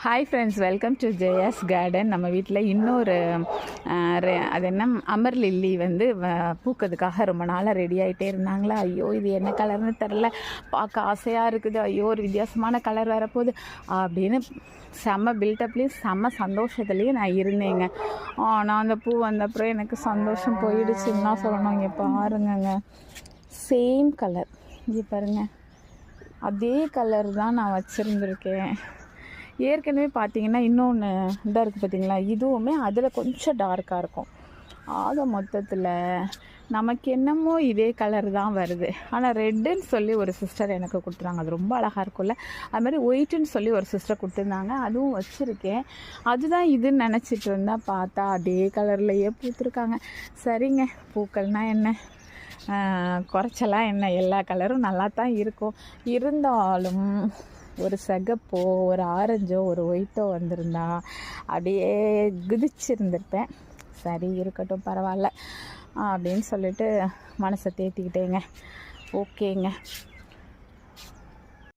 Hi friends, welcome to Jaya's garden. நம்ம வீட்டில் இன்னொரு அது என்ன அமர் லில்லி வந்து பூக்கிறதுக்காக ரொம்ப நாளாக ரெடி ஆகிட்டே இருந்தாங்களா. ஐயோ இது என்ன கலர்னு தெரில, பார்க்க ஆசையாக இருக்குது, ஐயோ ஒரு வித்தியாசமான கலர் வரப்போகுது அப்படின்னு செம்ம பில்டப்லேயும் செம்ம சந்தோஷத்துலேயும் நான் இருந்தேங்க. ஆனால் அந்த பூ வந்தப்புறம் எனக்கு சந்தோஷம் போயிடுச்சுன்னு தான் சொல்லணும். இங்கே பாருங்கங்க, சேம் கலர், இங்கே பாருங்கள், அதே கலர் தான் நான் வச்சுருந்துருக்கேன். ஏற்கனவே பார்த்தீங்கன்னா இன்னொன்று இதாக இருக்குது பார்த்தீங்களா, இதுவுமே அதில் கொஞ்சம் டார்க்காக இருக்கும். ஆக மொத்தத்தில் நமக்கு என்னமோ இதே கலர் தான் வருது. ஆனால் ரெட்டுன்னு சொல்லி ஒரு சிஸ்டர் எனக்கு கொடுத்துருந்தாங்க, அது ரொம்ப அழகாக இருக்கும்ல. அதுமாதிரி ஒயிட்டுன்னு சொல்லி ஒரு சிஸ்டர் கொடுத்துருந்தாங்க, அதுவும் வச்சுருக்கேன். அதுதான் இதுன்னு நினச்சிட்டு இருந்தால் பார்த்தா அதே கலர்லையே பூத்துருக்காங்க. சரிங்க, பூக்கள்னால் என்ன, குறைச்சலாம் என்ன, எல்லா கலரும் நல்லா தான் இருக்கும். இருந்தாலும் ஒரு சிகப்போ ஒரு ஆரஞ்சோ ஒரு ஒயிட்டோ வந்திருந்தா அப்படியே குதிச்சிருந்துருப்பேன். சரி இருக்கட்டும், பரவாயில்ல அப்படின்னு சொல்லிட்டு மனசை தேத்திக்கிட்டேங்க. ஓகேங்க.